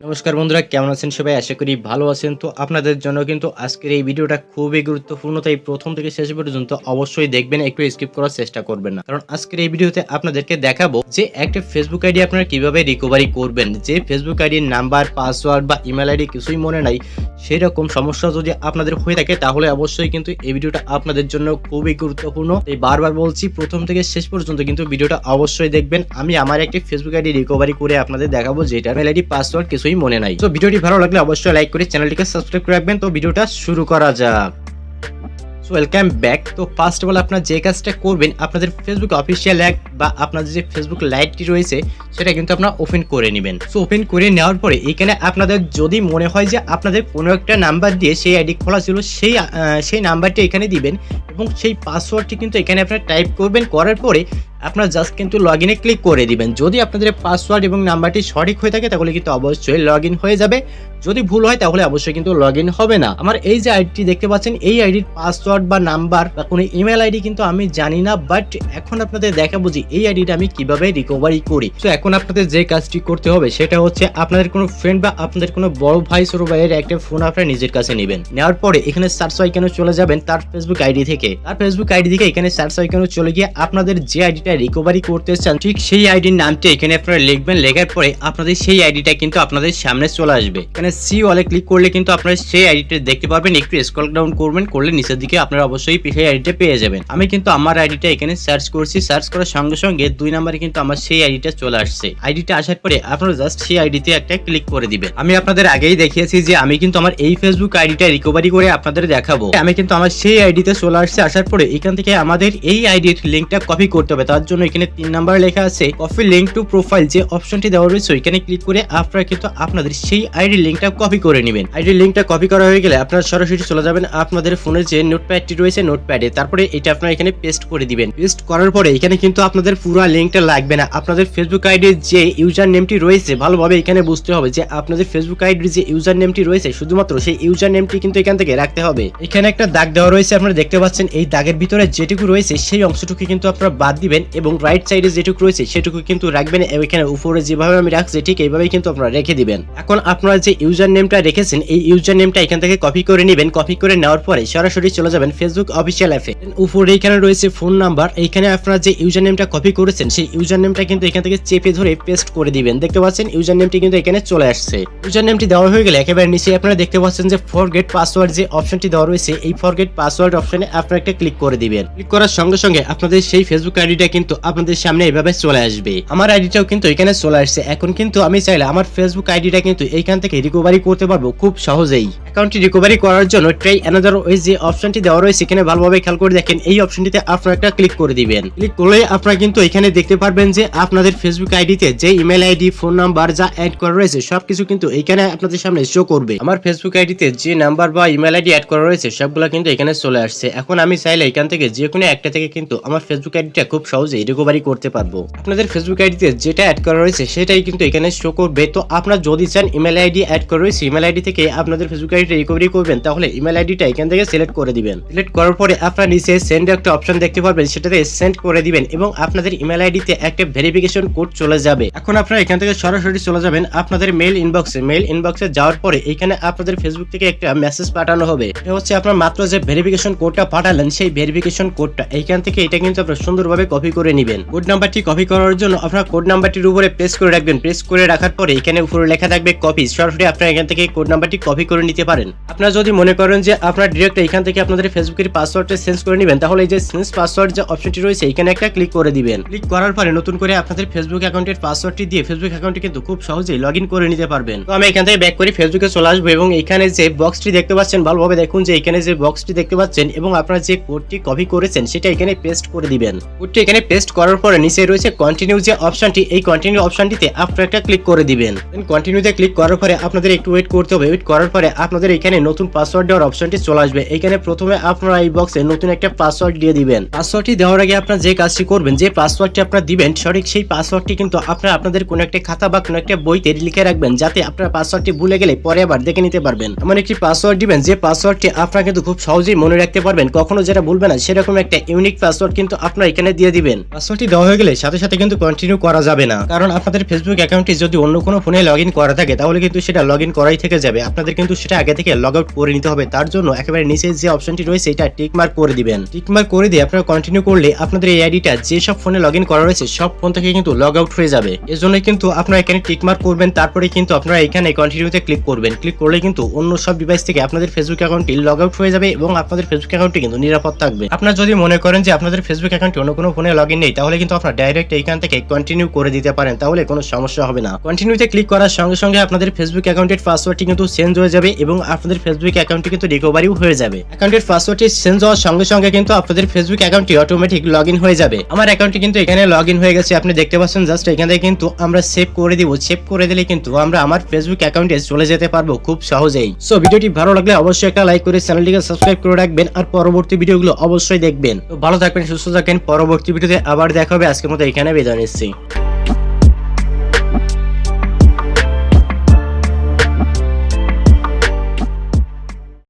নমস্কার বন্ধুরা, কেমন আছেন সবাই? আশা করি ভালো আছেন। তো আপনাদের জন্য কিন্তু আজকের এই ভিডিওটা খুবই গুরুত্বপূর্ণ, তাই প্রথম থেকে শেষ পর্যন্ত অবশ্যই দেখবেন, একটু স্কিপ করার চেষ্টা করবেন না। কারণ আজকের এই ভিডিওতে আপনাদেরকে দেখাবো যে একটা ফেসবুক আইডি আপনারা কিভাবে রিকভারি করবেন। যে ফেসবুক আইডির নাম্বার, পাসওয়ার্ড বা ইমেল আইডি কিছুই মনে নাই, সেই রকম সমস্যা যদি আপনাদের হয়ে থাকে তাহলে অবশ্যই কিন্তু এই ভিডিওটা আপনাদের জন্য খুবই গুরুত্বপূর্ণ। এই বারবার বলছি, প্রথম থেকে শেষ পর্যন্ত কিন্তু ভিডিওটা অবশ্যই দেখবেন। আমি আমার একটি ফেসবুক আইডি রিকভারি করে আপনাদের দেখাবো, যেটা ইমেল আইডি, পাসওয়ার্ড কিছুই মনে নাই। তো ভিডিওটি ভালো লাগলে অবশ্যই লাইক করে চ্যানেলটিকে সাবস্ক্রাইব করে রাখবেন। তো ভিডিওটা শুরু করা যাক। So welcome back. তো ফার্স্ট অফ অল আপনারা যে কাজটা করবেন, আপনাদের ফেসবুক অফিসিয়াল অ্যাপ বা আপনাদের যে ফেসবুক লাইটটি রয়েছে সেটা কিন্তু আপনারা ওপেন করে নেবেন। সো ওপেন করে নেওয়ার পরে এখানে আপনাদের যদি মনে হয় যে আপনাদের কোনো একটা নাম্বার দিয়ে সেই আইডি খোলা ছিল, সেই নাম্বারটি এখানে দিবেন এবং সেই পাসওয়ার্ডটি কিন্তু এখানে আপনারা টাইপ করবেন। করার পরে আপনারা জাস্ট কিন্তু লগ ইনে ক্লিক করে দিবেন। যদি আপনাদের পাসওয়ার্ড এবং নাম্বারটি সঠিক হয়ে থাকে তাহলে কিন্তু অবশ্যই লগ ইন হয়ে যাবে। যদি ভুল হয় তাহলে অবশ্যই কিন্তু লগ ইন হবে না। আমার এই যে আইডিটি দেখতে পাচ্ছেন, এই আইডির পাসওয়ার্ড বা নাম্বার বা কোনো ইমেল আইডি কিন্তু আমি জানি না, বাট এখন আপনাদের দেখাবো যে এই আইডিটা আমি কিভাবে রিকভারি করি। তো এখন আপনাদের যে কাজটি করতে হবে সেটা হচ্ছে, আপনাদের কোনো ফ্রেন্ড বা আপনাদের কোনো বড় ভাই ছোট ভাইয়ের একটা ফোন আপনারা নিজের কাছে নেবেন। নেওয়ার পরে এখানে সার্চ আইকনে চলে যাবেন তার ফেসবুক আইডি থেকে। এখানে সার্চ আইকনে চলে গিয়ে আপনাদের যে আইডিটা রিকভারি করতে চান ঠিক সেই আইডির নামটি এখানে আপনারা লিখবেন। লেখার পরে আপনাদের সেই আইডিটা কিন্তু আপনাদের সামনে চলে আসবে। এখানে সি ওয়ালে ক্লিক করলে কিন্তু আপনারা সেই আইডিটা দেখতে পারবেন। একটু স্ক্রল ডাউন করবেন, করলে নিচের দিকে আপনারা অবশ্যই সেই আইডিটা পেয়ে যাবেন। আমি কিন্তু আমার আইডিটা এখানে সার্চ করছি। সার্চ করার সঙ্গে সঙ্গে 2 নম্বরে কিন্তু আমার সেই আইডিটা চলে আসছে। আইডিটা আসার পরে আপনারা জাস্ট সেই আইডিতে একটা ক্লিক করে দিবেন। আমি আপনাদের আগেই দেখিয়েছি যে আমি কিন্তু আমার এই ফেসবুক আইডিটা রিকভারি করে আপনাদের দেখাবো। আমি কিন্তু আমার সেই আইডিতে চলে আসছে। আসার পরে এখান থেকে আমাদের এই আইডির লিংকটা কপি করতে হবে। তার জন্য এখানে 3 নাম্বার লেখা আছে কপি লিংক টু প্রোফাইল, যে অপশনটি দেওয়া রয়েছে এখানে ক্লিক করে আপনারা কিন্তু আপনাদের সেই আইডি লিংকটা কপি করে নেবেন। আইডি লিংকটা কপি করা হয়ে গেলে আপনারা সরাসরি চলে যাবেন আপনাদের ফোনের যে নোটপ্যাডটি রয়েছে নোটপ্যাডে। তারপরে এটা আপনারা এখানে পেস্ট করে দিবেন। পেস্ট করার পরে এখানে কিন্তু আপনাদের পুরো লিংকটা লাগবে না। আপনাদের ফেসবুক আইডির যে ইউজার নেমটি রয়েছে ভালোভাবে এখানে বুঝতে হবে যে আপনাদের ফেসবুক আইডির যে ইউজার নেমটি রয়েছে শুধুমাত্র সেই ইউজার নেমটি কিন্তু এখান থেকে রাখতে হবে। এখানে একটা দাগ দেওয়া রয়েছে, আপনারা দেখতে পাচ্ছেন। এই দাগের ভিতরে যেটুকু রয়েছে সেই অংশটুকু কিন্তু আপনারা বাদ দিবেন এবং রাইট সাইডে যেটুকু রয়েছে সেটুকু কিন্তু রাখবেন। এখানে উপরে যেভাবে আমি রাখছি ঠিক এইভাবেই কিন্তু আপনারা রেখে দিবেন। এখন আপনারা যে ইউজার নেমটা রেখেছেন এই ইউজার নেমটা এখান থেকে কপি করে নেবেন। কপি করে নেওয়ার পরে সরাসরি চলে যাবেন ফেসবুক অফিসিয়াল অ্যাপে। উপরে এখানে রয়েছে ফোন নাম্বার। এইখানে আপনারা যে ইউজার নেমটা কপি করেছেন সেই ইউজার নেমটা কিন্তু এখান থেকে চেপে ধরে পেস্ট করে দিবেন। দেখতে পাচ্ছেন ইউজার নেমটি কিন্তু এখানে চলে আসছে। ইউজার নেমটি দেওয়া হয়ে গেলে একেবারে নিচে আপনারা দেখতে পাচ্ছেন যে ফরগেট পাসওয়ার্ড যে অপশনটি দেওয়া রয়েছে, এই ফরগেট পাসওয়ার্ড অপশনে আপনারা একটা ক্লিক করে দিবেন। ক্লিক করার সঙ্গে সঙ্গে আপনাদের সেই ফেসবুক আইডিটা কিন্তু আপনাদের সামনে এইভাবে চলে আসবে। আমার আইডিটাও কিন্তু এখানে চলে আসছে। এখন কিন্তু আমি চাইলে আমার ফেসবুক আইডিটা কিন্তু এইখান থেকে রিকভারি করতে পারবো খুব সহজেই। অ্যাকাউন্টটি রিকভারি করার জন্য ট্রাই অ্যানাদার ওয়ে যে অপশনটি দেওয়া রয়েছে এখানে ভালোভাবে খেয়াল করে দেখেন। এই অপশনটিতে আপনারা একটা ক্লিক করে দিবেন। ক্লিক করলে আপনারা কিন্তু এখানে দেখতে পারবেন যে আপনাদের ফেসবুক আইডিতে যে ইমেল আইডি, ফোন নাম্বার যা অ্যাড করা রয়েছে সবকিছু কিন্তু এখানে আপনাদের সামনে শো করবে। আমার ফেসবুক আইডিতে যে নাম্বার বা ইমেল আইডি অ্যাড করা রয়েছে সবগুলো কিন্তু এখানে চলে আসছে। এখন আমি চাইলে এখান থেকে যে কোনো একটা থেকে কিন্তু আমার ফেসবুক আইডিটা খুব সহজেই রিকভারি করতে পারবো। আপনাদের ফেসবুক আইডিতে যেটা অ্যাড করা রয়েছে সেটাই কিন্তু এখানে শো করবে। তো আপনারা যদি চান ইমেল আইডি অ্যাড করা রয়েছে, ইমেল আইডি থেকে আপনাদের ফেসবুক আইডিটা রিকভারি করবেন, তাহলে ইমেল আইডিটা এখান থেকে সিলেক্ট করে দিবেন। সিলেক্ট করার পরে আপনারা নিচে সেন্ড একটা অপশন দেখতে পারবেন, সেটাতে সেন্ড করে দিবেন এবং আপনাদের ইমেল আইডিতে একটা ভেরিফিকেশন কোড চলে যাবে। এখন আপনারা এখান থেকে সরাসরি চলে যাবেন আপনাদের মেইল ইনবক্সে। মেইল ইনবক্সে যাওয়ার পরে এখানে আপনাদের ফেসবুক থেকে একটা মেসেজ পাঠানো হবে। এটা হচ্ছে আপনার মাত্র যে ভেরিফিকেশন কোডটা পাঠালেন সেই ভেরিফিকেশন কোডটা এইখান থেকে এটা কিন্তু আপনারা সুন্দরভাবে কপি করে নেবেন। কোড নাম্বারটি কপি করার জন্য আপনারা কোড নাম্বারটির উপরে প্রেস করে রাখবেন। প্রেস করে রাখার পরে এখানে উপরে লেখা থাকবে কপি। সরাসরি আপনারা এখান থেকে কোড নাম্বারটি কপি করে নিতে পারেন। আপনারা যদি মনে করেন যে আপনারা ডিরেক্ট এখান থেকে আপনাদের ফেসবুকের পাসওয়ার্ডটা চেঞ্জ করে নেবেন, তাহলে এই যে চেঞ্জ পাসওয়ার্ড যে অপশনটি রয়েছে এখানে একটা ক্লিক করে দিবেন। ক্লিক করার পরে নতুন করে আপনাদের ফেসবুক অ্যাকাউন্টের পাসওয়ার্ডটি দিয়ে ফেসবুক অ্যাকাউন্টে কিন্তু খুব সহজেই লগ ইন করে নিতে পারবেন। তো আমি এখান থেকে ব্যাক করে ফেসবুকে চলে আসবো এবং এখানে যে বক্সটি দেখতে পাচ্ছেন ভালোভাবে দেখুন যে এখানে যে বক্সটি দেখতে পাচ্ছেন এবং আপনারা যে কোডটি কপি করেছেন সেটা এখানে পেস্ট করে দিবেন। কোডটি এখানে পেস্ট করার পরে নিচে রয়েছে কন্টিনিউ যে অপশনটি, এই কন্টিনিউ অপশনটিতে আপনারা একটা ক্লিক করে দিবেন। দেন কন্টিনিউতে ক্লিক করার পরে আপনাদের একটু ওয়েট করতে হবে। ওয়েট করার পরে আপনাদের আপনাদের এখানে নতুন পাসওয়ার্ড দেওয়ার অপশনটি চলে আসবে। এখানে প্রথমে আপনারা এই বক্সে নতুন একটা পাসওয়ার্ড দিয়ে দিবেন। পাসওয়ার্ডটি দেওয়ার আগে আপনারা যে কাজটি করবেন, যে পাসওয়ার্ডটি আপনারা দিবেন সঠিক সেই পাসওয়ার্ডটি কিন্তু আপনারা আপনাদের কোনো একটা খাতা বা কোনো একটা বইতে লিখে রাখবেন, যাতে আপনার পাসওয়ার্ডটি ভুলে গেলে পরে আবার দেখে নিতে পারবেন। এমন একটি পাসওয়ার্ড দিবেন যে পাসওয়ার্ডটি আপনারা কিন্তু খুব সহজেই মনে রাখতে পারবেন, কখনো যেটা ভুলবে না সেরকম একটা ইউনিক পাসওয়ার্ড কিন্তু আপনারা এখানে দিয়ে দিবেন। পাসওয়ার্ডটি দেওয়া হয়ে গেলে সাথে সাথে কিন্তু কন্টিনিউ করা যাবে না, কারণ আপনাদের ফেসবুক অ্যাকাউন্টটি যদি অন্য কোনো ফোনে লগইন করা থাকে তাহলে কিন্তু সেটা লগইন করাই থেকে যাবে। আপনাদের কিন্তু সেটা আগে থেকে লগ আউট করে নিতে হবে। তার জন্য একেবারে নিচে যে অপশনটি রয়েছে এটা টিক মার্ক করে দিবেন। টিক মার্ক করে দিয়ে আপনারা কন্টিনিউ করলে আপনাদের এই আইডিটা যে সব ফোনে লগইন করা রয়েছে সব ফোন থেকে কিন্তু লগ আউট হয়ে যাবে। এর জন্য কিন্তু আপনারা এখানে টিক মার্ক করবেন, তারপরে কিন্তু আপনারা এখানে কন্টিনিউতে ক্লিক করবেন। ক্লিক করলে কিন্তু অন্য সব ডিভাইস থেকে আপনাদের ফেসবুক অ্যাকাউন্টটি লগ আউট হয়ে যাবে এবং আপনাদের ফেসবুক অ্যাকাউন্টটি কিন্তু নিরাপদ থাকবে। আপনারা যদি মনে করেন যে আপনাদের ফেসবুক অ্যাকাউন্টটি অন্য কোনো ফোনে লগইন নেই, তাহলে কিন্তু আপনারা ডাইরেক্ট এইখান থেকে কন্টিনিউ করে দিতে পারেন, তাহলে কোনো সমস্যা হবে না। কন্টিনিউতে ক্লিক করার সঙ্গে সঙ্গে আপনাদের ফেসবুক অ্যাকাউন্টের পাসওয়ার্ডটি কিন্তু চেঞ্জ হয়ে যাবে এবং আপনাদের ফেসবুক অ্যাকাউন্টটি কিন্তু রিকভারিও হয়ে যাবে। অ্যাকাউন্টের পাসওয়ার্ডটি চেঞ্জ হওয়ার সঙ্গে সঙ্গে কিন্তু আপনাদের ফেসবুক অ্যাকাউন্টটি অটোমেটিক লগইন হয়ে যাবে। আমার অ্যাকাউন্টটি কিন্তু এখানে লগইন হয়ে গেছে, আপনি দেখতে পাচ্ছেন। জাস্ট এখান থেকে কিন্তু আমরা সেভ করে দিব। সেভ করে দিলে কিন্তু আমরা আমার ফেসবুক অ্যাকাউন্টে চলে যেতে পারবো খুব সহজেই। সো ভিডিওটি ভালো লাগলে অবশ্যই একটা লাইক করে চ্যানেলটিকে সাবস্ক্রাইব করে রাখবেন আর পরবর্তী ভিডিওগুলো অবশ্যই দেখবেন। তো ভালো থাকবেন, সুস্থ থাকবেন। পরবর্তী ভিডিওতে আবার দেখা হবে। আজকের মতো এখানে বিদায় নিচ্ছি।